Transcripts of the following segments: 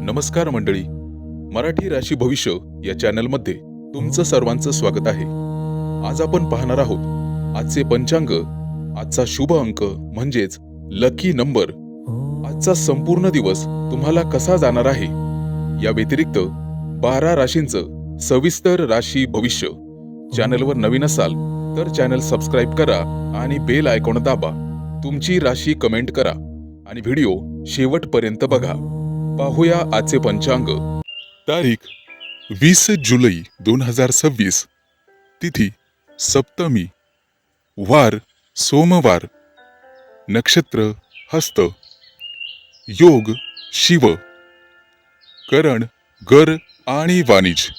नमस्कार मंडळी, मराठी राशी भविष्य या चॅनलमध्ये तुमचं सर्वांचं स्वागत आहे. आज आपण पाहणार आहोत आजचे पंचांग, आजचा शुभ अंक म्हणजेच लकी नंबर, आजचा संपूर्ण दिवस तुम्हाला कसा जाणार आहे. या व्यतिरिक्त 12 राशींचं सविस्तर राशी भविष्य. चॅनलवर नवीन असाल तर चॅनल सबस्क्राईब करा आणि बेल आयकॉन दाबा. तुमची राशी कमेंट करा आणि व्हिडिओ शेवटपर्यंत बघा. पाहूया आजचे पंचांग. तारीख 20 जुलै 2026. तिथी सप्तमी. वार सोमवार. नक्षत्र हस्त. योग शिव. करण गर आणि वाणिज्य.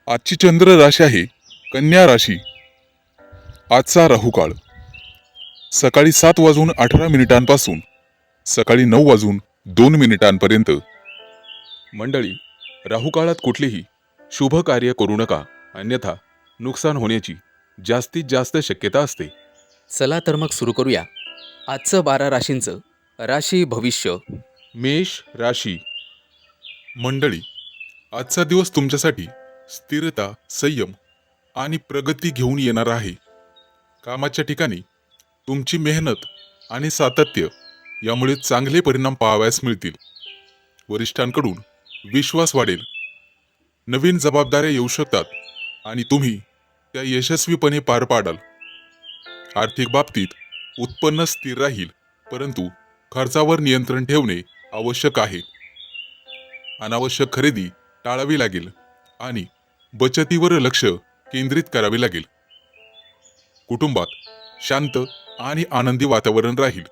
आजची चंद्र राशी आहे कन्या राशी. आजचा राहुकाळ सकाळी 7:18 सकाळी 9:02 मंडळी, राहुकाळात कुठलीही शुभ कार्य करू नका, अन्यथा नुकसान होण्याची जास्तीत जास्त शक्यता असते. चला तर मग सुरू करूया आजचं 12 राशींचं राशी भविष्य. मेष राशी. मंडळी, आजचा दिवस तुमच्यासाठी स्थिरता, संयम आणि प्रगती घेऊन येणार आहे. कामाच्या ठिकाणी तुमची मेहनत आणि सातत्य यामुळे चांगले परिणाम पाहावयास मिळतील. वरिष्ठांकडून विश्वास वाढेल. नवीन जबाबदाऱ्या येऊ शकतात आणि तुम्ही त्या यशस्वीपणे पार पाडाल. आर्थिक बाबतीत उत्पन्न स्थिर राहील, परंतु खर्चावर नियंत्रण ठेवणे आवश्यक आहे. अनावश्यक खरेदी टाळावी लागेल आणि बचतीवर लक्ष केंद्रित करावे लागेल. कुटुंबात शांत आणि आनंदी वातावरण राहील.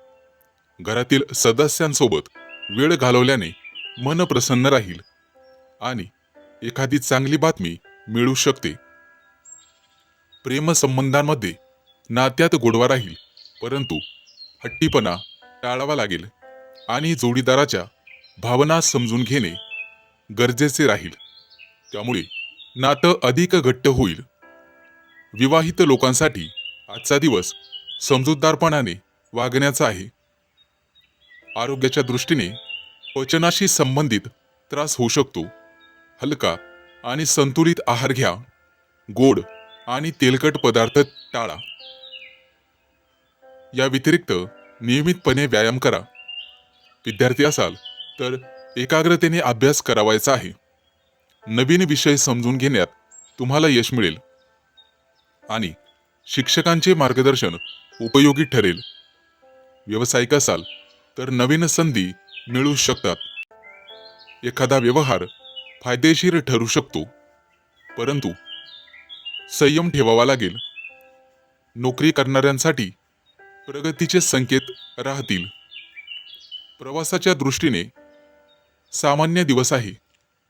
घरातील सदस्यांसोबत वेळ घालवल्याने मन प्रसन्न राहील आणि एखादी चांगली बातमी मिळू शकते. प्रेमसंबंधांमध्ये नात्यात गोडवा राहील, परंतु हट्टीपणा टाळावा लागेल आणि जोडीदाराच्या भावना समजून घेणे गरजेचे राहील. त्यामुळे नातं अधिक घट्ट होईल. विवाहित लोकांसाठी आजचा दिवस समजूतदारपणाने वागण्याचा आहे. आरोग्याच्या दृष्टीने पचनाशी संबंधित त्रास होऊ शकतो. हलका आणि संतुलित आहार घ्या. गोड आणि तेलकट पदार्थ टाळा. या व्यतिरिक्त नियमितपणे व्यायाम करा. विद्यार्थी असाल तर एकाग्रतेने अभ्यास करावायचा आहे. नवीन विषय समजून घेण्यात तुम्हाला यश मिळेल आणि शिक्षकांचे मार्गदर्शन उपयोगी ठरेल. व्यावसायिक असाल तर नवीन संधी मिळू शकतात. एखादा व्यवहार फायदेशीर ठरू शकतो, परंतु संयम ठेवावा लागेल. नोकरी करणाऱ्यांसाठी प्रगतीचे संकेत राहतील. प्रवासाच्या दृष्टीने सामान्य दिवस आहे,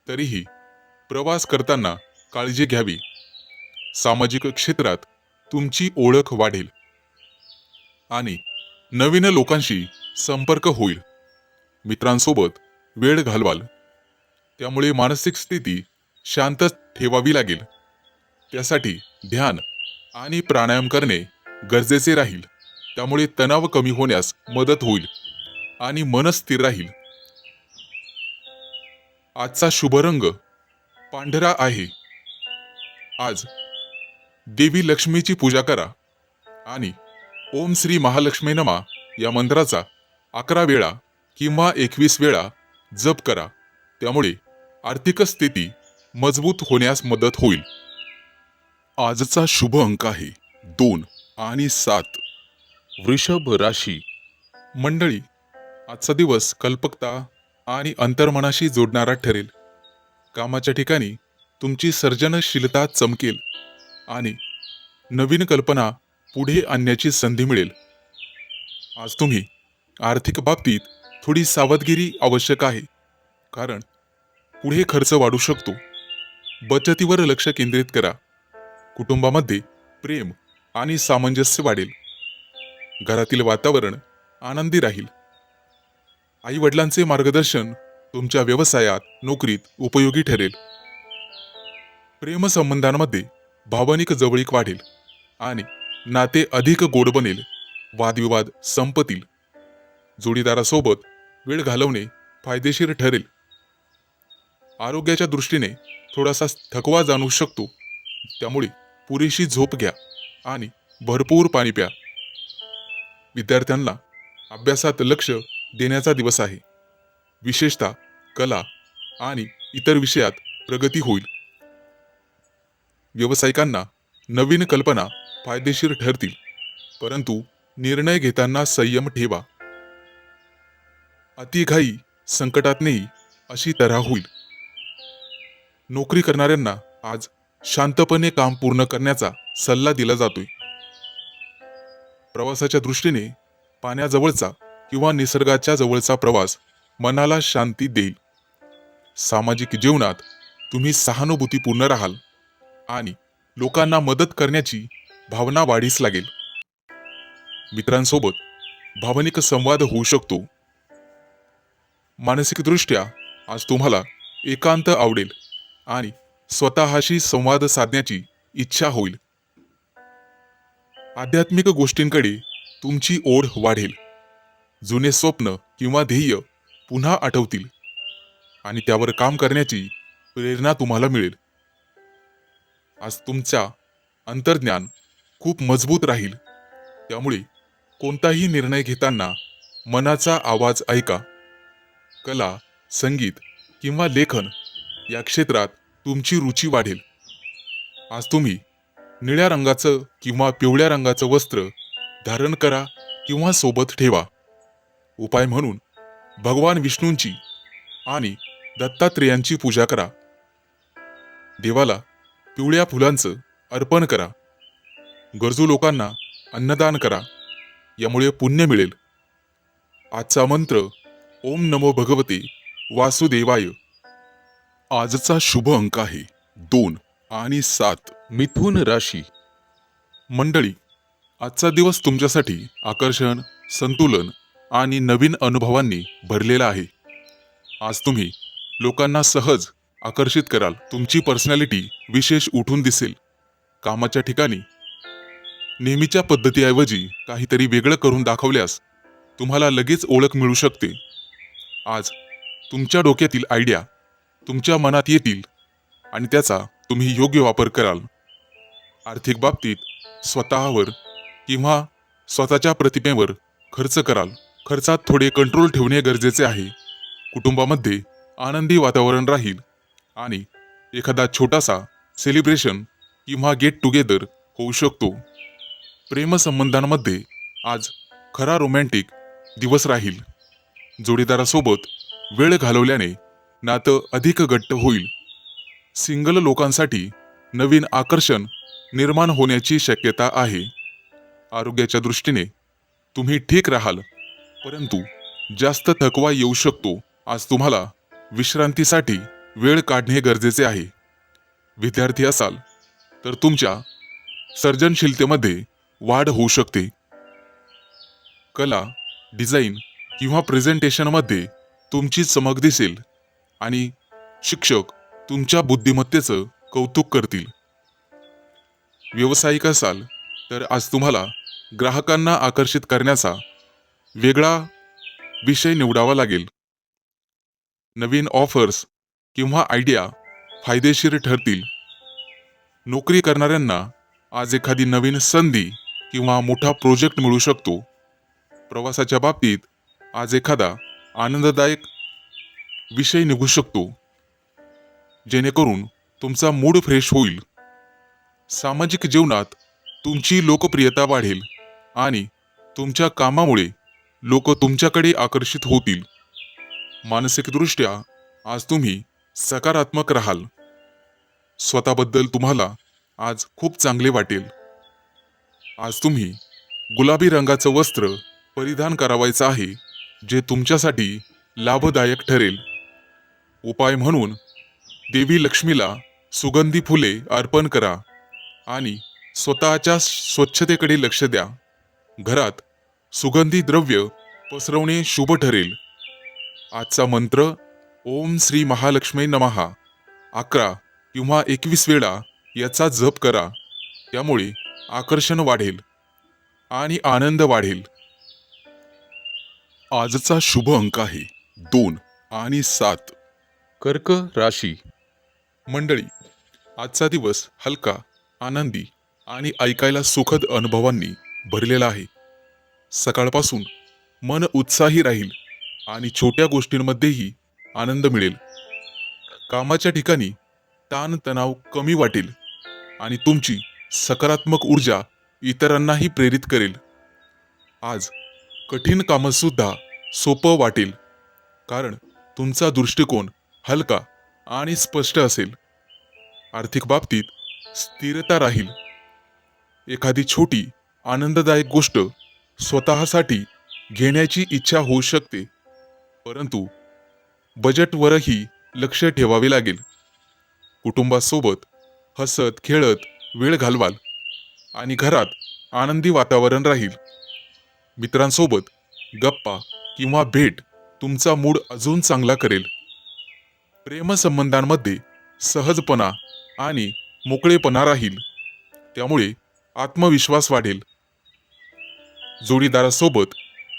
तरीही प्रवास करताना काळजी घ्यावी. सामाजिक क्षेत्रात तुमची ओळख वाढेल आणि नवीन लोकांशी संपर्क होईल. मित्रांसोबत वेळ घालवाल, त्यामुळे मानसिक स्थिती शांत ठेवावी लागेल. त्यासाठी ध्यान आणि प्राणायाम करणे गरजेचे राहील. त्यामुळे तणाव कमी होण्यास मदत होईल आणि मन स्थिर राहील. आजचा शुभ रंग पांढरा आहे. आज देवी लक्ष्मीची पूजा करा आणि ओम श्री महालक्ष्मी नमा या मंत्राचा 11 वेळा किंवा 21 वेळा जप करा. त्यामुळे आर्थिक स्थिती मजबूत होण्यास मदत होईल. आजचा शुभ अंक आहे 2 आणि 7. वृषभ राशी. मंडळी, आजचा दिवस कल्पकता आणि अंतर्मनाशी जोडणारा ठरेल. कामाच्या ठिकाणी तुमची सर्जनशीलता चमकेल आणि नवीन कल्पना पुढे आणण्याची संधी मिळेल. आज तुम्ही आर्थिक बाबतीत थोडी सावधगिरी आवश्यक आहे, कारण पुढे खर्च वाढू शकतो. बचतीवर लक्ष केंद्रित करा. कुटुंबामध्ये प्रेम आणि सामंजस्य वाढेल. घरातील वातावरण आनंदी राहील. आई वडिलांचे मार्गदर्शन तुमच्या व्यवसायात, नोकरीत उपयोगी ठरेल. प्रेमसंबंधांमध्ये भावनिक जवळीक वाढेल आणि नाते अधिक गोड बनेल. वादविवाद संपतील. जोडीदारासोबत वेळ घालवणे फायदेशीर ठरेल. आरोग्याच्या दृष्टीने थोडासा थकवा जाणवू शकतो, त्यामुळे पुरेशी झोप घ्या आणि भरपूर पाणी प्या. विद्यार्थ्यांना अभ्यासात लक्ष देण्याचा दिवस आहे. विशेषतः कला आणि इतर विषयात प्रगती होईल. व्यावसायिकांना नवीन कल्पना फायदेशीर ठरतील, परंतु निर्णय घेताना संयम ठेवा. अतिघाई संकटात नेई अशी तऱ्हा होईल. नोकरी करणाऱ्यांना आज शांतपणे काम पूर्ण करण्याचा सल्ला दिला जातोय. प्रवासाच्या दृष्टीने पाण्याजवळचा किंवा निसर्गाच्या जवळचा प्रवास मनाला शांती देईल. सामाजिक जीवनात तुम्ही सहानुभूतीपूर्ण राहाल आणि लोकांना मदत करण्याची भावना वाढीस लागेल. मित्रांसोबत भावनिक संवाद होऊ शकतो. मानसिकदृष्ट्या आज तुम्हाला एकांत आवडेल आणि स्वतःशी संवाद साधण्याची इच्छा होईल. आध्यात्मिक गोष्टींकडे तुमची ओढ वाढेल. जुने स्वप्न किंवा ध्येय पुन्हा आठवतील आणि त्यावर काम करण्याची प्रेरणा तुम्हाला मिळेल. आज तुमचा अंतर्ज्ञान खूप मजबूत राहील, त्यामुळे कोणताही निर्णय घेताना मनाचा आवाज ऐका. कला, संगीत किंवा लेखन या क्षेत्रात तुमची रुची वाढेल. आज तुम्ही निळ्या रंगाचं किंवा पिवळ्या रंगाचं वस्त्र धारण करा किंवा सोबत ठेवा. उपाय म्हणून भगवान विष्णूंची आणि दत्तात्रेयांची पूजा करा. देवाला पिवळ्या फुलांचं अर्पण करा. गरजू लोकांना अन्नदान करा, यामुळे पुण्य मिळेल. आजचा मंत्र ओम नमो भगवते वासुदेवाय. आजचा शुभ अंक आहे 2 आणि 7. मिथुन राशी. मंडळी, आजचा दिवस तुमच्यासाठी आकर्षण, संतुलन आणि नवीन अनुभवांनी भरलेला आहे. आज तुम्ही लोकांना सहज आकर्षित कराल. तुमची पर्सनॅलिटी विशेष उठून दिसेल. कामाच्या ठिकाणी नेहमीच्या पद्धतीऐवजी काहीतरी वेगळं करून दाखवल्यास तुम्हाला लगेच ओळख मिळू शकते. आज तुमच्या डोक्यातील आयडिया तुमच्या मनात येतील आणि त्याचा तुम्ही योग्य वापर कराल. आर्थिक बाबतीत स्वतःवर किंवा स्वतःच्या प्रतिमेवर खर्च कराल. खर्चात थोडे कंट्रोल ठेवणे गरजेचे आहे. कुटुंबामध्ये आनंदी वातावरण राहील आणि एखादा छोटासा सेलिब्रेशन किंवा गेट टुगेदर होऊ शकतो. प्रेमसंबंधांमध्ये आज खरा रोमॅन्टिक दिवस राहील. जोडीदारासोबत वेळ घालवल्याने नातं अधिक घट्ट होईल. सिंगल लोकांसाठी नवीन आकर्षण निर्माण होण्याची शक्यता आहे. आरोग्याच्या दृष्टीने तुम्ही ठीक राहाल, परंतु जास्त थकवा येऊ शकतो. आज तुम्हाला विश्रांतीसाठी वेळ काढणे गरजेचे आहे. विद्यार्थी असाल तर तुमच्या सर्जनशीलतेमध्ये वाढ होऊ शकते. कला, डिझाईन किंवा प्रेझेंटेशनमध्ये तुमची चमक दिसेल आणि शिक्षक तुमच्या बुद्धिमत्तेचं कौतुक करतील. व्यावसायिक असाल तर आज तुम्हाला ग्राहकांना आकर्षित करण्याचा वेगळा विषय निवडावा लागेल. नवीन ऑफर्स किंवा आयडिया फायदेशीर ठरतील. नोकरी करणाऱ्यांना आज एखादी नवीन संधी किंवा मोठा प्रोजेक्ट मिळू शकतो. प्रवासाच्या बाबतीत आज एखादा आनंददायक विषय निघू शकतो, जेणेकरून तुमचा मूड फ्रेश होईल. सामाजिक जीवनात तुमची लोकप्रियता वाढेल आणि तुमच्या कामामुळे लोक तुमच्याकडे आकर्षित होतील. मानसिकदृष्ट्या आज तुम्ही सकारात्मक राहाल. स्वतःबद्दल तुम्हाला आज खूप चांगले वाटेल. आज तुम्ही गुलाबी रंगाचं वस्त्र परिधान करावायचं आहे, जे तुमच्यासाठी लाभदायक ठरेल. उपाय म्हणून देवी लक्ष्मीला सुगंधी फुले अर्पण करा आणि स्वतःच्या स्वच्छतेकडे लक्ष द्या. घरात सुगंधी द्रव्य पसरवणे शुभ ठरेल. आजचा मंत्र ओम श्री महालक्ष्मी नमः 11 किंवा 21 वेळा याचा जप करा. त्यामुळे आकर्षण वाढेल. आणि आनंद वाढेल. आजचा शुभ अंक आहे 2 आणि 7. कर्क राशी. मंडळी, आजचा दिवस हलका, आनंदी आणि ऐकायला सुखद अनुभवांनी भरलेला आहे. सकाळपासून मन उत्साही राहील आणि छोट्या गोष्टींमध्येही आनंद मिळेल. कामाच्या ठिकाणी ताणतणाव कमी वाटेल आणि तुमची सकारात्मक ऊर्जा इतरांनाही प्रेरित करेल. आज कठीण कामसुद्धा सोपं वाटेल, कारण तुमचा दृष्टिकोन हलका आणि स्पष्ट असेल. आर्थिक बाबतीत स्थिरता राहील. एखादी छोटी आनंददायक गोष्ट स्वतःसाठी घेण्याची इच्छा होऊ शकते, परंतु बजेटवरही लक्ष ठेवावे लागेल. कुटुंबासोबत हसत खेळत वेळ घालवाल आणि घरात आनंदी वातावरण राहील. मित्रांसोबत गप्पा किंवा भेट तुमचा मूड अजून चांगला करेल. प्रेमसंबंधांमध्ये सहजपणा आणि मोकळेपणा राहील, त्यामुळे आत्मविश्वास वाढेल. जोडीदारासोबत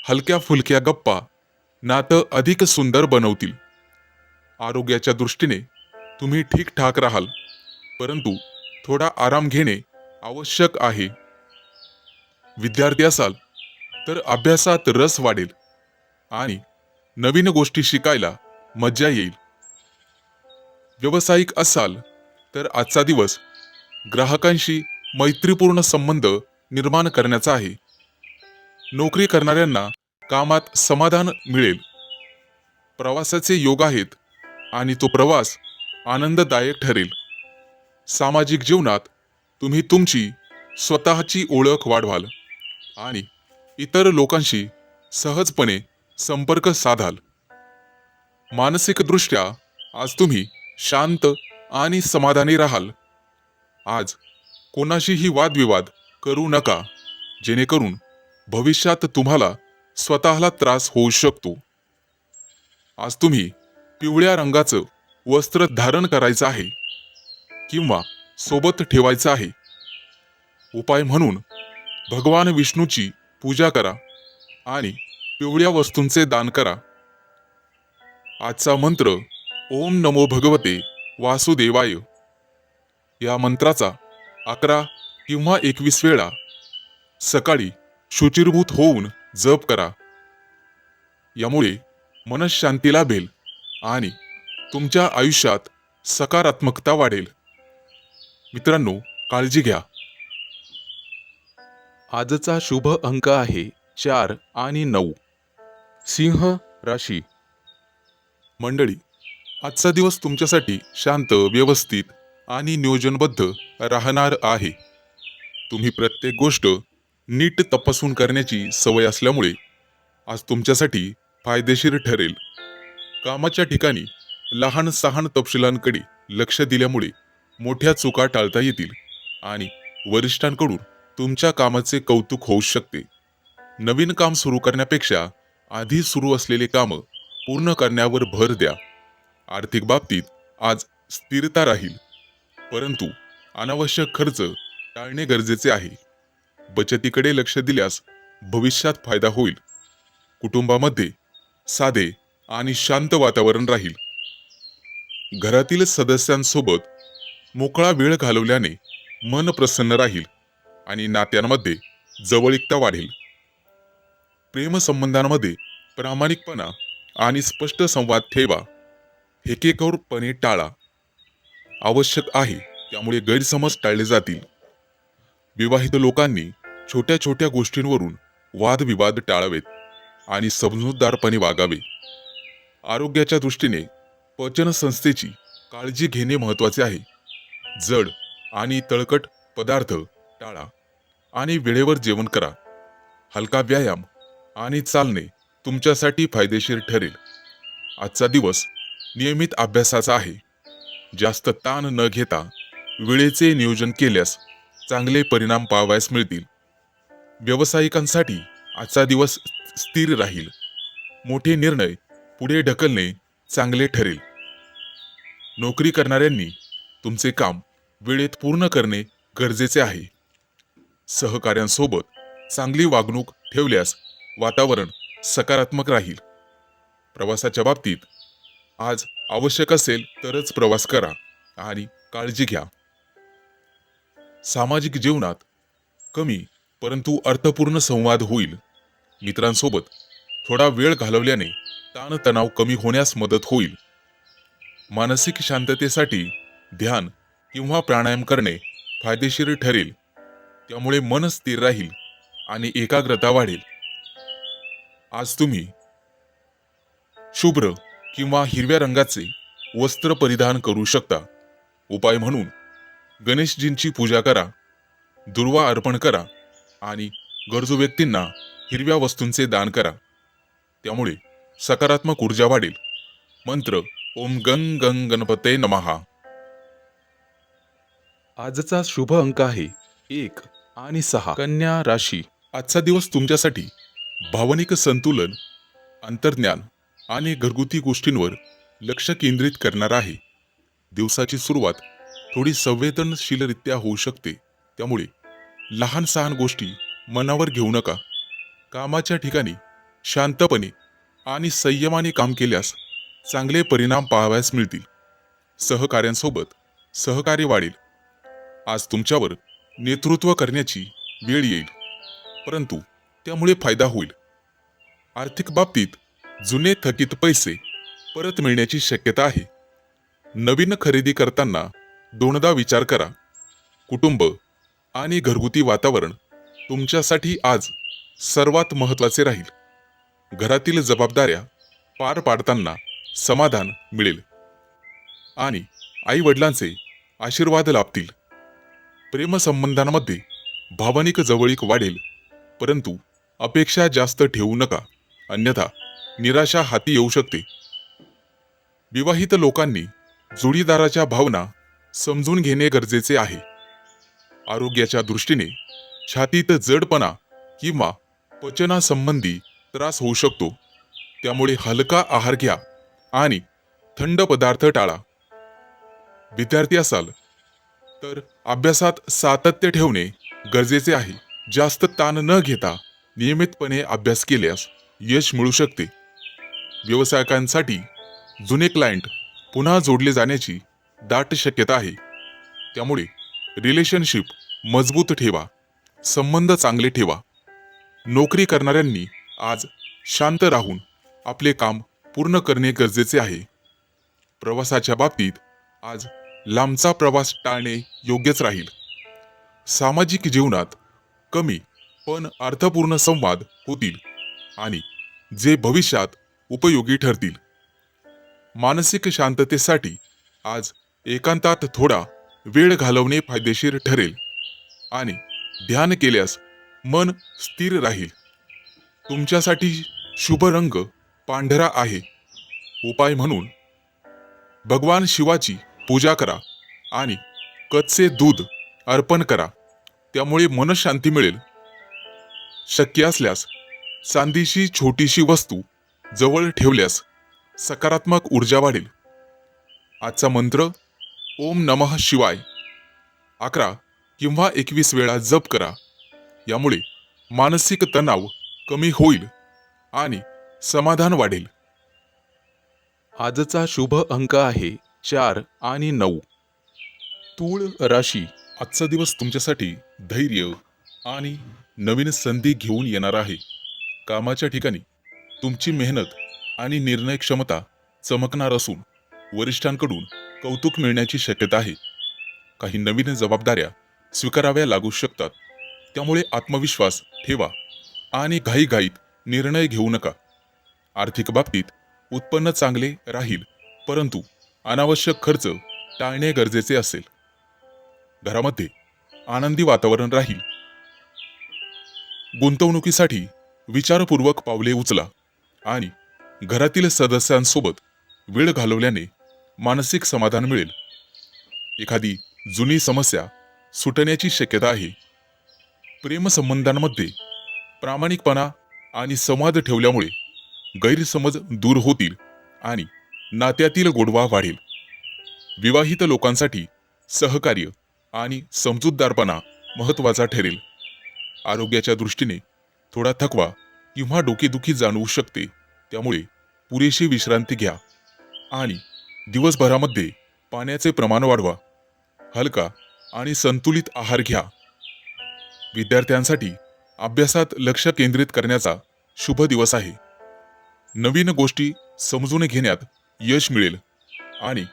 हलक्या फुलक्या गप्पा नातं अधिक सुंदर बनवतील. आरोग्याच्या दृष्टीने तुम्ही ठीकठाक राहाल, परंतु थोडा आराम घेणे आवश्यक आहे. विद्यार्थी असाल तर अभ्यासात रस वाढेल आणि नवीन गोष्टी शिकायला मजा येईल. व्यावसायिक असाल तर आजचा दिवस ग्राहकांशी मैत्रीपूर्ण संबंध निर्माण करण्याचा आहे. नोकरी करणाऱ्यांना कामात समाधान मिळेल. प्रवासाचे योग आहेत आणि तो प्रवास आनंददायक ठरेल. सामाजिक जीवनात तुम्ही तुमची स्वतःची ओळख वाढवाल आणि इतर लोकांशी सहजपणे संपर्क साधाल. मानसिकदृष्ट्या आज तुम्ही शांत आणि समाधानी राहाल. आज कोणाशीही वादविवाद करू नका, जेणेकरून भविष्यात तुम्हाला स्वतःला त्रास होऊ शकतो. आज तुम्ही पिवळ्या रंगाचं वस्त्र धारण करायचं आहे किंवा सोबत ठेवायचं आहे. उपाय म्हणून भगवान विष्णूची पूजा करा आणि पिवळ्या वस्तूंचे दान करा. आजचा मंत्र ओम नमो भगवते वासुदेवाय. या मंत्राचा 11 किंवा 21 वेळा सकाळी शुचिर्भूत होऊन जप करा. यामुळे मनःशांती लाभेल आणि तुमच्या आयुष्यात सकारात्मकता वाढेल. मित्रांनो, काळजी घ्या. आजचा शुभ अंक आहे 4 आणि 9. सिंह राशी. मंडळी, आजचा दिवस तुमच्यासाठी शांत, व्यवस्थित आणि नियोजनबद्ध राहणार आहे. तुम्ही प्रत्येक गोष्ट नीट तपासून करण्याची सवय असल्यामुळे आज तुमच्यासाठी फायदेशीर ठरेल. कामाच्या ठिकाणी लहान सहान तपशिलांकडे लक्ष दिल्यामुळे मोठ्या चुका टाळता येतील आणि वरिष्ठांकडून तुमच्या कामाचे कौतुक होऊ शकते. नवीन काम सुरू करण्यापेक्षा आधी सुरू असलेले कामं पूर्ण करण्यावर भर द्या. आर्थिक बाबतीत आज स्थिरता राहील, परंतु अनावश्यक खर्च टाळणे गरजेचे आहे. बचतीकडे लक्ष दिल्यास भविष्यात फायदा होईल. कुटुंबामध्ये साधे आणि शांत वातावरण राहील. घरातील सदस्यांसोबत मोकळा वेळ घालवल्याने मन प्रसन्न राहील आणि नात्यांमध्ये जवळीकता वाढेल. प्रेमसंबंधांमध्ये प्रामाणिकपणा आणि स्पष्ट संवाद ठेवा. हेकेखोरपणे टाळा. आवश्यक आहे त्यामुळे गैरसमज टाळले जातील. विवाहित लोकांनी छोट्या छोट्या गोष्टींवरून वादविवाद टाळावेत आणि समजूतदारपणे वागावे. आरोग्याच्या दृष्टीने पचनसंस्थेची काळजी घेणे महत्त्वाचे आहे. जड आणि तळकट पदार्थ टाळा आणि वेळेवर जेवण करा. हलका व्यायाम आणि चालणे तुमच्यासाठी फायदेशीर ठरेल. आजचा दिवस नियमित अभ्यासाचा आहे. जास्त ताण न घेता वेळेचे नियोजन केल्यास चांगले परिणाम पाहावयास मिळतील. व्यावसायिकांसाठी आजचा दिवस स्थिर राहील. मोठे निर्णय पुढे ढकलणे चांगले ठरेल. नोकरी करणाऱ्यांनी तुमचे काम वेळेत पूर्ण करणे गरजेचे आहे. सहकाऱ्यांसोबत चांगली वागणूक ठेवल्यास वातावरण सकारात्मक राहील. प्रवासाच्या बाबतीत आज आवश्यक असेल तरच प्रवास करा आणि काळजी घ्या. सामाजिक जीवनात कमी परंतु अर्थपूर्ण संवाद होईल. मित्रांसोबत थोडा वेळ घालवल्याने ताणतणाव कमी होण्यास मदत होईल. मानसिक शांततेसाठी ध्यान किंवा प्राणायाम करणे फायदेशीर ठरेल. त्यामुळे मन स्थिर राहील आणि एकाग्रता वाढेल. आज तुम्ही शुभ्र किंवा हिरव्या रंगाचे वस्त्र परिधान करू शकता. उपाय म्हणून गणेशजींची पूजा करा, दुर्वा अर्पण करा आणि गरजू व्यक्तींना हिरव्या वस्तूंचे दान करा. त्यामुळे सकारात्मक ऊर्जा वाढेल. मंत्र ओम गंग गंग गणपते नमः. आजचा शुभ अंक आहे 1 आणि 6. कन्या राशी. आजचा दिवस तुमच्यासाठी भावनिक संतुलन, अंतर्ज्ञान आणि घरगुती गोष्टींवर लक्ष केंद्रित करणार आहे. दिवसाची सुरुवात थोडी संवेदनशीलरित्या होऊ शकते. त्यामुळे लहान सहान गोष्टी मनावर घेऊ नका. कामाच्या ठिकाणी शांतपणे आणि संयमाने काम केल्यास चांगले परिणाम पाहावयास मिळतील. सहकाऱ्यांसोबत सहकार्य वाढेल. आज तुमच्यावर नेतृत्व करण्याची वेळ येईल, परंतु त्यामुळे फायदा होईल. आर्थिक बाबतीत जुने थकीत पैसे परत मिळण्याची शक्यता आहे. नवीन खरेदी करताना दोनदा विचार करा. कुटुंब आणि घरगुती वातावरण तुमच्यासाठी आज सर्वात महत्त्वाचे राहील. घरातील जबाबदाऱ्या पार पाडताना समाधान मिळेल आणि आई वडिलांचे आशीर्वाद लाभतील. प्रेमसंबंधांमध्ये भावनिक जवळीक वाढेल, परंतु अपेक्षा जास्त ठेवू नका, अन्यथा निराशा हाती येऊ शकते. विवाहित लोकांनी जोडीदाराच्या भावना समजून घेणे गरजेचे आहे. आरोग्याच्या दृष्टीने छातीत जडपणा किंवा पचनासंबंधी त्रास होऊ शकतो. त्यामुळे हलका आहार घ्या आणि थंड पदार्थ टाळा. विद्यार्थी असाल तर अभ्यासात सातत्य ठेवणे गरजेचे आहे. जास्त ताण न घेता नियमितपणे अभ्यास केल्यास यश मिळू शकते. व्यावसायिकांसाठी जुने क्लायंट पुन्हा जोडले जाण्याची दाट शक्यता आहे. त्यामुळे रिलेशनशिप मजबूत ठेवा, संबंध चांगले ठेवा. नोकरी करणाऱ्यांनी आज शांत राहून आपले काम पूर्ण करणे गरजेचे आहे. प्रवासाच्या बाबतीत आज लांबचा प्रवास टाळणे योग्यच राहील. सामाजिक जीवनात कमी पण अर्थपूर्ण संवाद होतील आणि जे भविष्यात उपयोगी ठरतील. मानसिक शांततेसाठी आज एकांतात थोडा वेळ घालवणे फायदेशीर ठरेल आणि ध्यान केल्यास मन स्थिर राहील. तुमच्यासाठी शुभ रंग पांढरा आहे. उपाय म्हणून भगवान शिवाची पूजा करा आणि कच्चे दूध अर्पण करा. त्यामुळे मनशांती मिळेल. शक्य असल्यास चांदीची छोटीशी वस्तू जवळ ठेवल्यास सकारात्मक ऊर्जा वाढेल. आजचा मंत्र ओम नमः शिवाय 11 किंवा 21 वेळा जप करा. यामुळे मानसिक तणाव कमी होईल आणि समाधान वाढेल. आजचा शुभ अंक आहे 4 आणि 9. तूळ राशी. आजचा दिवस तुमच्यासाठी धैर्य आणि नवीन संधी घेऊन येणार आहे. कामाच्या ठिकाणी तुमची मेहनत आणि निर्णय क्षमता चमकणार असून वरिष्ठांकडून कौतुक मिळण्याची शक्यता आहे. काही नवीन जबाबदाऱ्या स्वीकाराव्या लागू शकतात. त्यामुळे आत्मविश्वास ठेवा आणि घाईघाईत निर्णय घेऊ नका. आर्थिक बाबतीत उत्पन्न चांगले राहील, परंतु अनावश्यक खर्च टाळणे गरजेचे असेल. घरामध्ये आनंदी वातावरण राहील. गुंतवणुकीसाठी विचारपूर्वक पावले उचला आणि घरातील सदस्यांसोबत वेळ घालवल्याने मानसिक समाधान मिळेल. एखादी जुनी समस्या सुटण्याची शक्यता आहे. प्रेमसंबंधांमध्ये प्रामाणिकपणा आणि संवाद ठेवल्यामुळे गैरसमज दूर होतील आणि नात्यातील गोडवा वाढेल. विवाहित लोकांसाठी सहकार्य आणि समजूतदारपणा महत्त्वाचा ठरेल. आरोग्याच्या दृष्टीने थोडा थकवा किंवा डोकेदुखी जाणवू शकते, त्यामुळे पुरेशी विश्रांती घ्या आणि दिवसभरामध्ये पाण्याचे प्रमाण वाढवा. हलका आणि संतुलित आहार घ्या. विद्यार्थ्यांसाठी अभ्यासात लक्ष केंद्रित करण्याचा शुभ दिवस आहे. नवीन गोष्टी समजून घेण्यात यश मिळेल आणि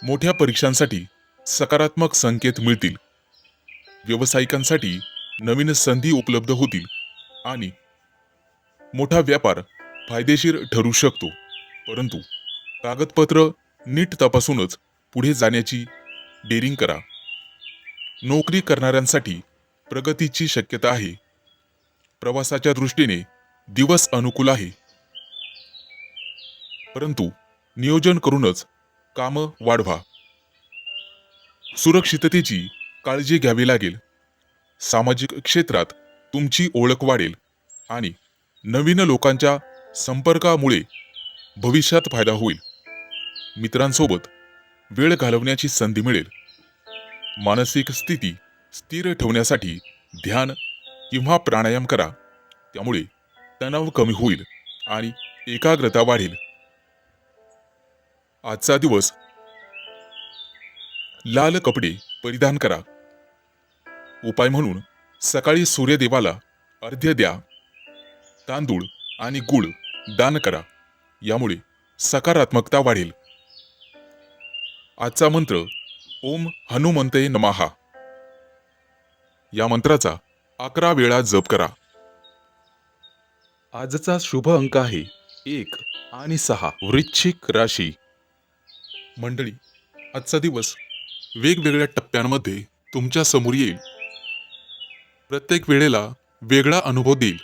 मोठ्या परीक्षांसाठी सकारात्मक संकेत मिळतील. व्यावसायिकांसाठी नवीन संधी उपलब्ध होतील आणि मोठा व्यापार फायदेशीर ठरू शकतो, परंतु कागदपत्र नीट तपासूनच पुढे जाण्याची डेअरिंग करा. नोकरी करणाऱ्यांसाठी प्रगतीची शक्यता आहे. प्रवासाच्या दृष्टीने दिवस अनुकूल आहे, परंतु नियोजन करूनच कामं वाढवा. सुरक्षिततेची काळजी घ्यावी लागेल. सामाजिक क्षेत्रात तुमची ओळख वाढेल आणि नवीन लोकांच्या संपर्कामुळे भविष्यात फायदा होईल. मित्रांसोबत वेळ घालवण्याची संधी मिळेल. मानसिक स्थिती स्थिर ठेवण्यासाठी ध्यान किंवा प्राणायाम करा, त्यामुळे तणाव कमी होईल आणि एकाग्रता वाढेल. आजचा दिवस लाल कपडे परिधान करा. उपाय म्हणून सकाळी सूर्यदेवाला अर्घ्य द्या. तांदूळ आणि गूळ दान करा, यामुळे सकारात्मकता वाढेल. आजचा मंत्र ओम हनुमंतये नमः. या मंत्राचा 11 वेळा जप करा. आजचा शुभ अंक आहे 1 आणि 6. वृश्चिक राशी. मंडळी, आजचा दिवस वेगवेगळ्या टप्प्यांमध्ये तुमच्या समोर येईल. प्रत्येक वेळेला वेगळा अनुभव देईल.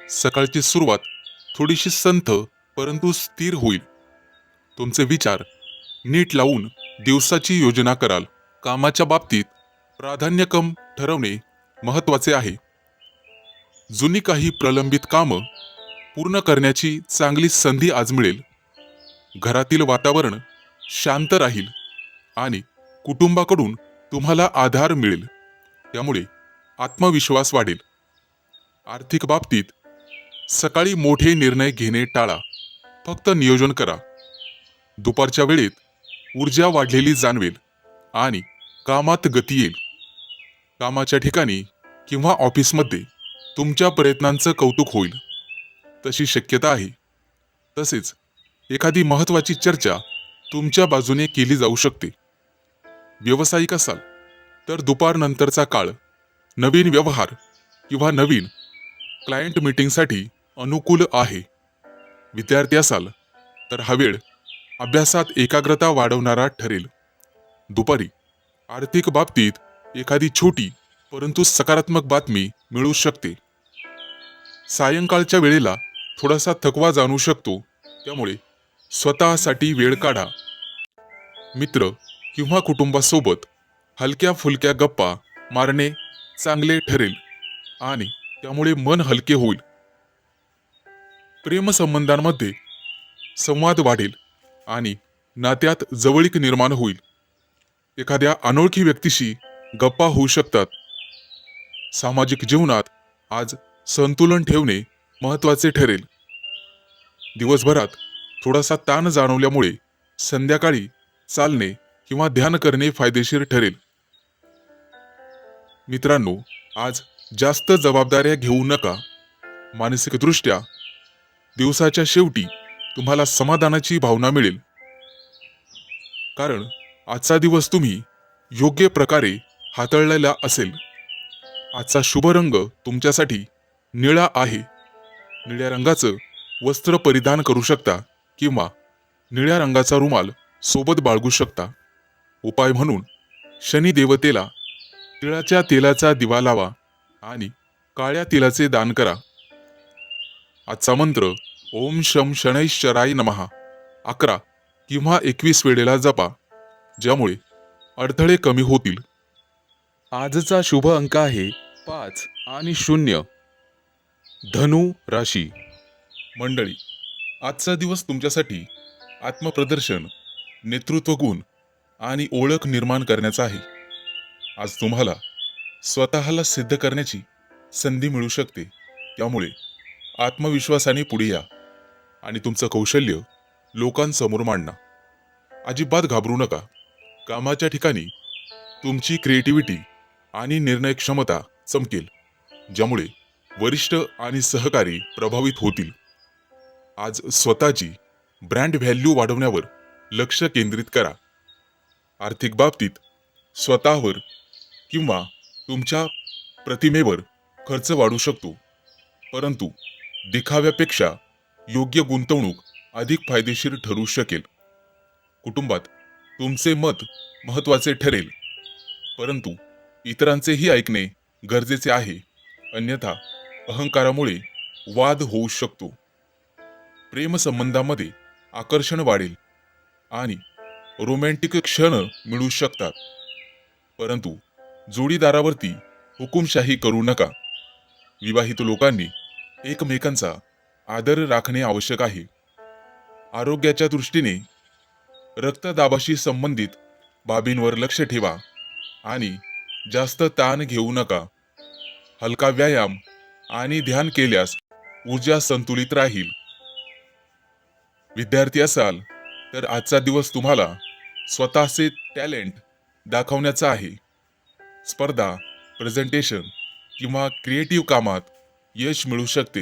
सकाळची सुरुवात थोडीशी संथ परंतु स्थिर होईल. तुमचे विचार नीट लावून दिवसाची योजना कराल. कामाच्या बाबतीत प्राधान्यक्रम ठरवणे महत्त्वाचे आहे. जुनी काही प्रलंबित कामं पूर्ण करण्याची चांगली संधी आज मिळेल. घरातील वातावरण शांत राहील आणि कुटुंबाकडून तुम्हाला आधार मिळेल, त्यामुळे आत्मविश्वास वाढेल. आर्थिक बाबतीत सकाळी मोठे निर्णय घेणे टाळा. फक्त नियोजन करा. दुपारच्या वेळेत ऊर्जा वाढलेली जाणवेल आणि कामात गती येईल. कामाच्या ठिकाणी किंवा ऑफिसमध्ये तुमच्या प्रयत्नांचं कौतुक होईल तशी शक्यता आहे. तसेच एखादी महत्त्वाची चर्चा तुमच्या बाजूने केली जाऊ शकते. व्यावसायिक असाल तर दुपारनंतरचा काळ नवीन व्यवहार किंवा नवीन क्लायंट मीटिंगसाठी अनुकूल आहे. विद्यार्थी असाल तर हा वेळ अभ्यासात एकाग्रता वाढवणारा ठरेल. दुपारी आर्थिक बाबतीत एखादी छोटी परंतु सकारात्मक बातमी मिळू शकते. सायंकाळच्या वेळेला थोडासा थकवा जाणवू शकतो, त्यामुळे स्वतःसाठी वेळ काढा. मित्र किंवा कुटुंबासोबत हलक्या फुलक्या गप्पा मारणे चांगले ठरेल आणि त्यामुळे मन हलके होईल. प्रेमसंबंधांमध्ये संवाद वाढेल आणि नात्यात जवळीक निर्माण होईल. एखाद्या अनोळखी व्यक्तीशी गप्पा होऊ शकतात. सामाजिक जीवनात आज संतुलन ठेवणे महत्त्वाचे ठरेल. दिवसभरात थोडासा ताण जाणवल्यामुळे संध्याकाळी चालणे किंवा ध्यान करणे फायदेशीर ठरेल. मित्रांनो, आज जास्त जबाबदाऱ्या घेऊ नका. मानसिकदृष्ट्या दिवसाच्या शेवटी तुम्हाला समाधानाची भावना मिळेल, कारण आजचा दिवस तुम्ही योग्य प्रकारे हाताळलेला असेल. आजचा शुभ रंग तुमच्यासाठी निळा आहे. निळ्या रंगाचं वस्त्र परिधान करू शकता किंवा निळ्या रंगाचा रुमाल सोबत बाळगू शकता. उपाय म्हणून शनी देवतेला तिळाच्या तेलाचा दिवा लावा आणि काळ्या तिळाचे दान करा. आजचा मंत्र ओम शम शनैश्चराय नमः 11 किंवा 21 वेळेला जपा, ज्यामुळे अडथळे कमी होतील. आजचा शुभ अंक आहे 5 आणि 0. धनु राशी. मंडळी, आजचा दिवस तुमच्यासाठी आत्मप्रदर्शन, नेतृत्व गुण आणि ओळख निर्माण करण्याचा आहे. आज तुम्हाला स्वतःला सिद्ध करण्याची संधी मिळू शकते. त्यामुळे आत्मविश्वासाने पुढे या आणि तुमचं कौशल्य लोकांसमोर मांडा. अजिबात घाबरू नका. कामाच्या ठिकाणी तुमची क्रिएटिव्हिटी आणि निर्णय क्षमता चमकेल, ज्यामुळे वरिष्ठ आणि सहकारी प्रभावित होतील. आज स्वतःची ब्रँड व्हॅल्यू वाढवण्यावर लक्ष केंद्रित करा. आर्थिक बाबतीत स्वतःवर किंवा तुमच्या प्रतिमेवर खर्च वाढू शकतो, परंतु दिखाव्यापेक्षा योग्य गुंतवणूक अधिक फायदेशीर ठरू शकेल. कुटुंबात तुमचे मत महत्त्वाचे ठरेल, परंतु इतरांचेही ऐकणे गरजेचे आहे, अन्यथा अहंकारामुळे वाद होऊ शकतो. प्रेमसंबंधामध्ये आकर्षण वाढेल आणि रोमॅन्टिक क्षण मिळू शकतात, परंतु जोडीदारावरती हुकुमशाही करू नका. विवाहित लोकांनी एकमेकांचा आदर राखणे आवश्यक आहे. आरोग्याच्या दृष्टीने रक्तदाबाशी संबंधित बाबींवर लक्ष ठेवा आणि जास्त ताण घेऊ नका. हलका व्यायाम आणि ध्यान केल्यास ऊर्जा संतुलित राहील. विद्यार्थी असाल तर आजचा दिवस तुम्हाला स्वतःचे टॅलेंट दाखवण्याचा आहे. स्पर्धा, प्रेझेंटेशन किंवा क्रिएटिव्ह कामात यश मिळू शकते.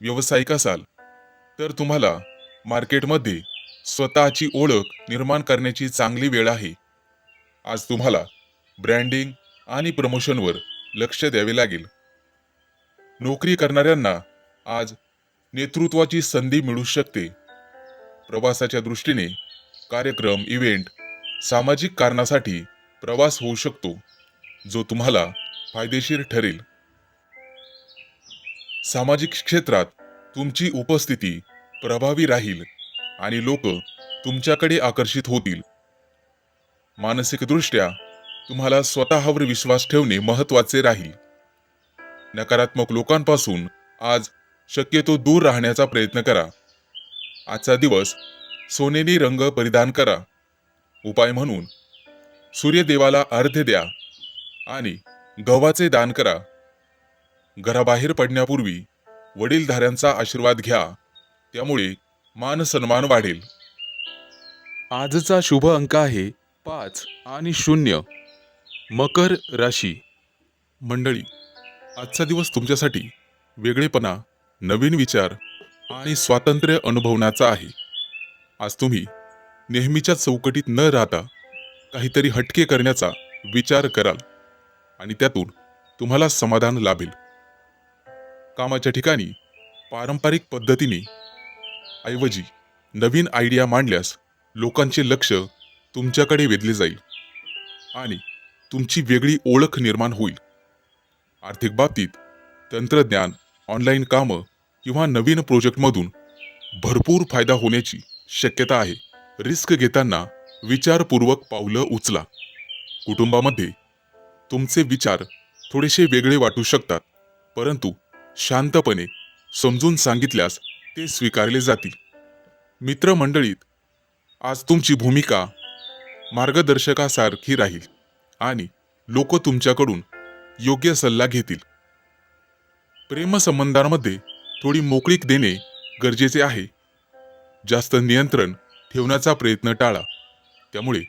व्यावसायिक असाल तर तुम्हाला मार्केटमध्ये स्वतःची ओळख निर्माण करण्याची चांगली वेळ आहे. आज तुम्हाला ब्रँडिंग आणि प्रमोशनवर लक्ष द्यावे लागेल. नोकरी करणाऱ्यांना आज नेतृत्वाची संधी मिळू शकते. प्रवासाच्या दृष्टीने कार्यक्रम, इव्हेंट, सामाजिक कारणासाठी प्रवास होऊ शकतो, जो तुम्हाला फायदेशीर ठरेल. सामाजिक क्षेत्रात तुमची उपस्थिती प्रभावी राहील आणि लोक तुमच्याकडे आकर्षित होतील. मानसिकदृष्ट्या तुम्हाला स्वतःवर विश्वास ठेवणे महत्त्वाचे राहील. नकारात्मक लोकांपासून आज शक्यतो दूर राहण्याचा प्रयत्न करा. आजचा दिवस सोनेरी रंग परिधान करा. उपाय म्हणून सूर्यदेवाला अर्घ्य द्या आणि गव्हाचे दान करा. घराबाहेर पडण्यापूर्वी वडीलधाऱ्यांचा आशीर्वाद घ्या, त्यामुळे मान सन्मान वाढेल. आजचा शुभ अंक आहे 5 आणि 0. मकर राशी. मंडळी, आजचा दिवस तुमच्यासाठी वेगळेपणा, नवीन विचार आणि स्वातंत्र्य अनुभवण्याचा आहे. आज तुम्ही नेहमीच्या चौकटीत न राहता काहीतरी हटके करण्याचा विचार कराल आणि त्यातून तुम्हाला समाधान लाभेल. कामाच्या ठिकाणी पारंपरिक पद्धतीने ऐवजी नवीन आयडिया मांडल्यास लोकांचे लक्ष तुमच्याकडे वेधले जाईल आणि तुमची वेगळी ओळख निर्माण होईल. आर्थिक बाबतीत तंत्रज्ञान, ऑनलाईन कामं किंवा नवीन प्रोजेक्टमधून भरपूर फायदा होण्याची शक्यता आहे. रिस्क घेताना विचारपूर्वक पावलं उचला. कुटुंबामध्ये तुमचे विचार थोडेसे वेगळे वाटू शकतात, परंतु शांतपणे समजून सांगितल्यास ते स्वीकारले जातील. मित्रमंडळीत आज तुमची भूमिका मार्गदर्शकासारखी राहील आणि लोक तुमच्याकडून योग्य सल्ला घेतील. प्रेमसंबंधांमध्ये थोडी मोकळीक देणे गरजेचे आहे. जास्त नियंत्रण ठेवण्याचा प्रयत्न टाळा, त्यामुळे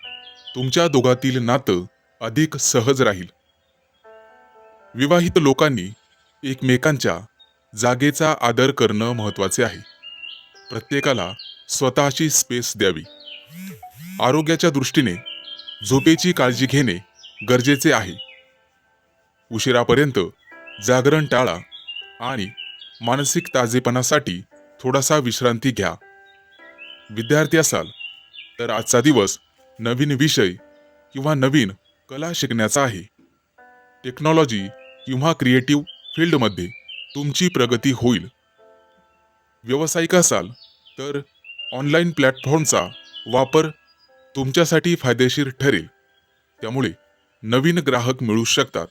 तुमच्या दोघातील नातं अधिक सहज राहील. विवाहित लोकांनी एकमेकांच्या जागेचा आदर करणं महत्त्वाचे आहे. प्रत्येकाला स्वतःची स्पेस द्यावी. आरोग्याच्या दृष्टीने झोपेची काळजी घेणे गरजेचे आहे. उशिरापर्यंत जागरण टाळा आणि मानसिक ताजेपणासाठी थोडासा विश्रांती घ्या. विद्यार्थी असाल तर आजचा दिवस नवीन विषय किंवा नवीन कला शिकण्याचा आहे. टेक्नॉलॉजी किंवा क्रिएटिव्ह फील्डमध्ये तुमची प्रगती होईल. व्यावसायिक असाल तर ऑनलाईन प्लॅटफॉर्मचा वापर तुमच्यासाठी फायदेशीर ठरेल, त्यामुळे नवीन ग्राहक मिळू शकतात.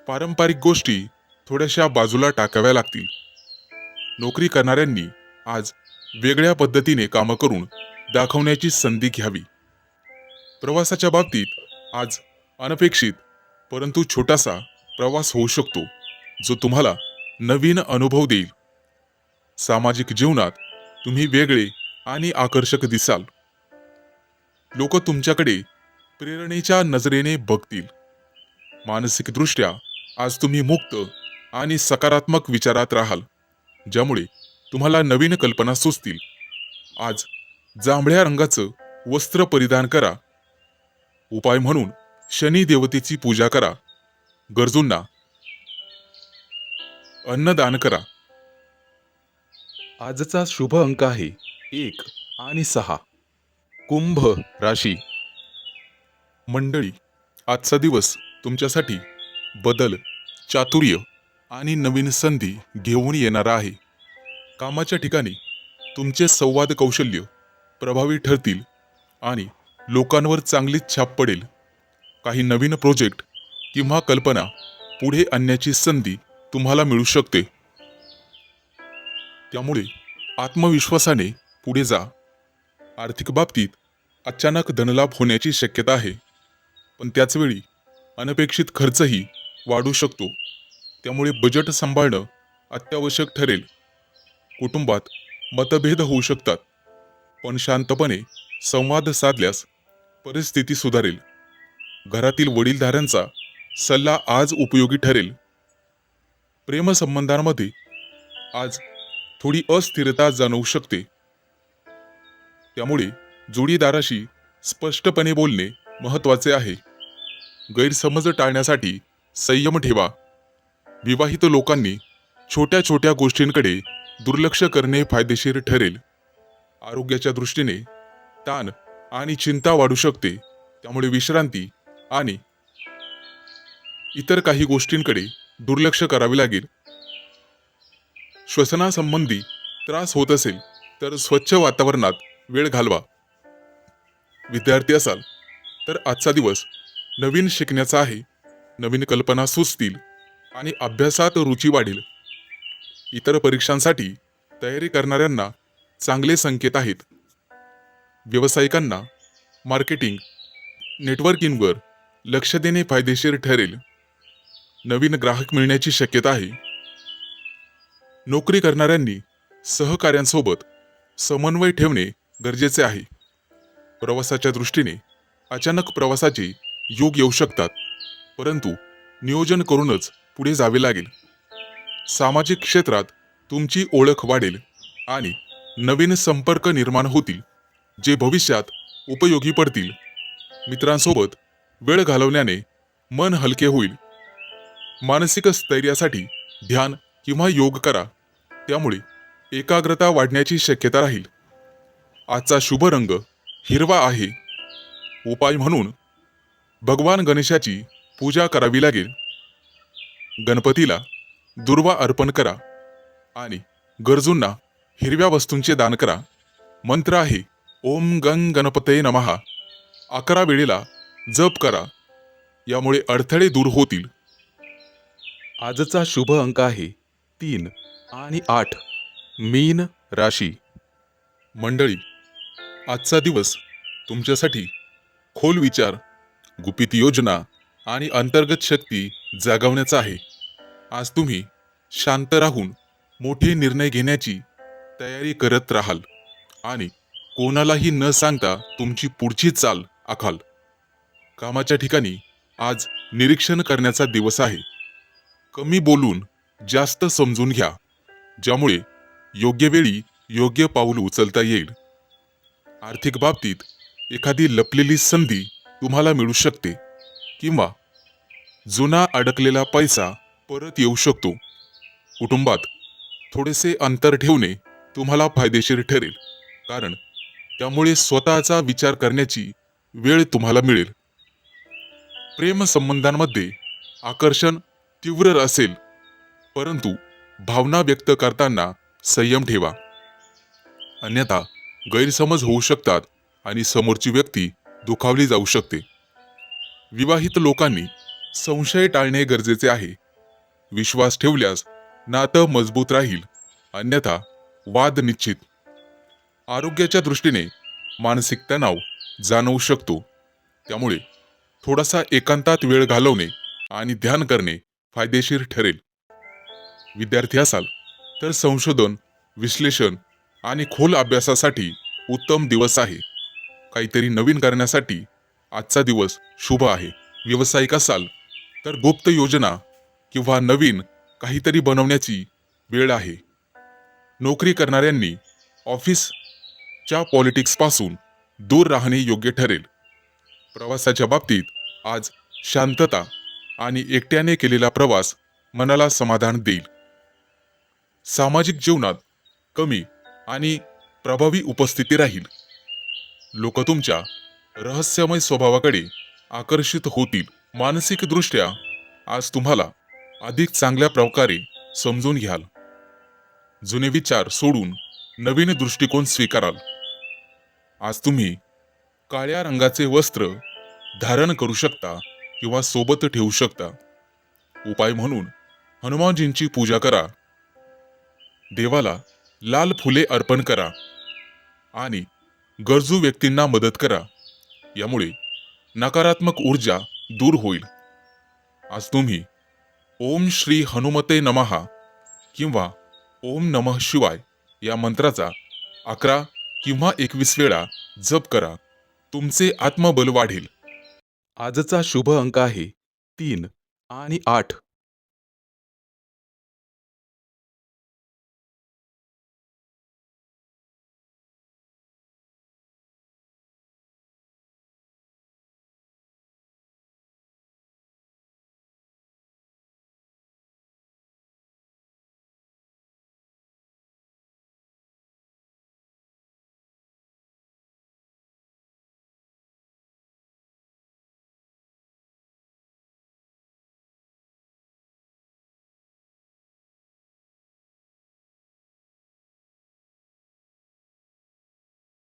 पारंपरिक गोष्टी थोड्याशा बाजूला टाकाव्या लागतील. नोकरी करणाऱ्यांनी आज वेगळ्या पद्धतीने कामं करून दाखवण्याची संधी घ्यावी. प्रवासाच्या बाबतीत आज अनपेक्षित परंतु छोटासा प्रवास होऊ शकतो जो तुम्हाला नवीन अनुभव देईल. सामाजिक जीवनात तुम्ही वेगळे आणि आकर्षक दिसाल. लोक तुमच्याकडे प्रेरणेच्या नजरेने बघतील. मानसिकदृष्ट्या आज तुम्ही मुक्त आणि सकारात्मक विचारात राहाल, ज्यामुळे तुम्हाला नवीन कल्पना सुचतील. आज जांभळ्या रंगाचं वस्त्र परिधान करा. उपाय म्हणून शनी देवतेची पूजा करा. गरजूंना अन्नदान करा. आजचा शुभ अंक आहे 1 आणि 6. कुंभ राशी. मंडळी, आजचा दिवस तुमच्यासाठी बदल, चातुर्य आणि नवीन संधी घेऊन येणारा आहे. कामाच्या ठिकाणी तुमचे संवाद कौशल्य प्रभावी ठरतील आणि लोकांवर चांगलीच छाप पडेल. काही नवीन प्रोजेक्ट किंवा कल्पना पुढे आणण्याची संधी तुम्हाला मिळू शकते. त्यामुळे आत्मविश्वासाने पुढे जा. आर्थिक बाबतीत अचानक धनलाभ होण्याची शक्यता आहे, पण त्याचवेळी अनपेक्षित खर्चही वाढू शकतो. त्यामुळे बजेट सांभाळणं अत्यावश्यक ठरेल. कुटुंबात मतभेद होऊ शकतात, पण शांतपणे संवाद साधल्यास परिस्थिती सुधारेल. घरातील वडीलधाऱ्यांचा सल्ला आज उपयोगी ठरेल. प्रेमसंबंधांमध्ये आज थोडी अस्थिरता जाणवू शकते. त्यामुळे जोडीदाराशी स्पष्टपणे बोलणे महत्त्वाचे आहे. गैरसमज टाळण्यासाठी संयम ठेवा. विवाहित लोकांनी छोट्या छोट्या गोष्टींकडे दुर्लक्ष करणे फायदेशीर ठरेल. आरोग्याच्या दृष्टीने ताण आणि चिंता वाढू शकते. त्यामुळे विश्रांती आणि इतर काही गोष्टींकडे दुर्लक्ष करावे लागेल. श्वसनासंबंधी त्रास होत असेल तर स्वच्छ वातावरणात वेळ घालवा. विद्यार्थी असाल तर आजचा दिवस नवीन शिकण्याचा आहे. नवीन कल्पना सुचतील आणि अभ्यासात रुची वाढेल. इतर परीक्षांसाठी तयारी करणाऱ्यांना चांगले संकेत आहेत. व्यावसायिकांना मार्केटिंग, नेटवर्किंगवर लक्ष देणे फायदेशीर ठरेल. नवीन ग्राहक मिळण्याची शक्यता आहे. नोकरी करणाऱ्यांनी सहकाऱ्यांसोबत समन्वय ठेवणे गरजेचे आहे. प्रवासाच्या दृष्टीने अचानक प्रवासाचे योग येऊ शकतात, परंतु नियोजन करूनच पुढे जावे लागेल. सामाजिक क्षेत्रात तुमची ओळख वाढेल आणि नवीन संपर्क निर्माण होतील, जे भविष्यात उपयोगी पडतील. मित्रांसोबत वेळ घालवण्याने मन हलके होईल. मानसिक स्थैर्यासाठी ध्यान किंवा योग करा. त्यामुळे एकाग्रता वाढण्याची शक्यता राहील. आजचा शुभ रंग हिरवा आहे. उपाय म्हणून भगवान गणेशाची पूजा करावी लागेल. गणपतीला दुर्वा अर्पण करा आणि गरजूंना हिरव्या वस्तूंचे दान करा. मंत्र आहे ओम गंग गणपते नमः. 11 वेळेला जप करा. यामुळे अडथळे दूर होतील. आजचा शुभ अंक आहे 3 आणि 8. मीन राशी. मंडळी, आजचा दिवस तुमच्यासाठी खोल विचार, गुपित योजना आणि अंतर्गत शक्ती जागवण्याचा आहे. आज तुम्ही शांत राहून मोठे निर्णय घेण्याची तयारी करत राहाल आणि कोणालाही न सांगता तुमची पुढची चाल आखाल. कामाच्या ठिकाणी आज निरीक्षण करण्याचा दिवस आहे. कमी बोलून जास्त समजून घ्या, ज्यामुळे योग्य वेळी योग्य पाऊल उचलता येईल. आर्थिक बाबतीत एखादी लपलेली संधी तुम्हाला मिळू शकते किंवा जुना अडकलेला पैसा परत येऊ शकतो. कुटुंबात थोडेसे अंतर ठेवणे तुम्हाला फायदेशीर ठरेल, कारण त्यामुळे स्वतःचा विचार करण्याची वेळ तुम्हाला मिळेल. प्रेमसंबंधांमध्ये आकर्षण तीव्र असेल, परंतु भावना व्यक्त करताना संयम ठेवा, अन्यथा गैरसमज होऊ शकतात आणि समोरची व्यक्ती दुखावली जाऊ शकते. विवाहित लोकांनी संशय टाळणे गरजेचे आहे. विश्वास ठेवल्यास नातं मजबूत राहील, अन्यथा वाद निश्चित. आरोग्याच्या दृष्टीने मानसिक तणाव जाणवू शकतो. त्यामुळे थोडासा एकांतात वेळ घालवणे आणि ध्यान करणे फायदेशीर ठरेल. विद्यार्थी असाल तर संशोधन, विश्लेषण आणि खोल अभ्यासासाठी उत्तम दिवस आहे. काहीतरी नवीन करण्यासाठी आजचा दिवस शुभ आहे. व्यावसायिक असाल तर गुप्त योजना किंवा नवीन काहीतरी बनवण्याची वेळ आहे. नोकरी करणाऱ्यांनी ऑफिसच्या पॉलिटिक्सपासून दूर राहणे योग्य ठरेल. प्रवासाच्या बाबतीत आज शांतता आणि एकट्याने केलेला प्रवास मनाला समाधान देईल. सामाजिक जीवनात कमी आणि प्रभावी उपस्थिती राहील. लोक तुमच्या रहस्यमय स्वभावाकडे आकर्षित होतील. मानसिकदृष्ट्या आज तुम्हाला अधिक चांगल्या प्रकारे समजून घ्याल. जुने विचार सोडून नवीन दृष्टिकोन स्वीकाराल. आज तुम्ही काळ्या रंगाचे वस्त्र धारण करू शकता किंवा सोबत ठेवू शकता. उपाय म्हणून हनुमानजींची पूजा करा, देवाला लाल फुले अर्पण करा आणि गरजू व्यक्तींना मदत करा. यामुळे नकारात्मक ऊर्जा दूर होईल. आज तुम्ही ओम श्री हनुमते नमः किंवा ओम नमः शिवाय या मंत्राचा 11 किंवा 21 वेळा जप करा. तुमचे आत्मबल वाढेल. आजचा शुभ अंक आहे 3 आणि 8.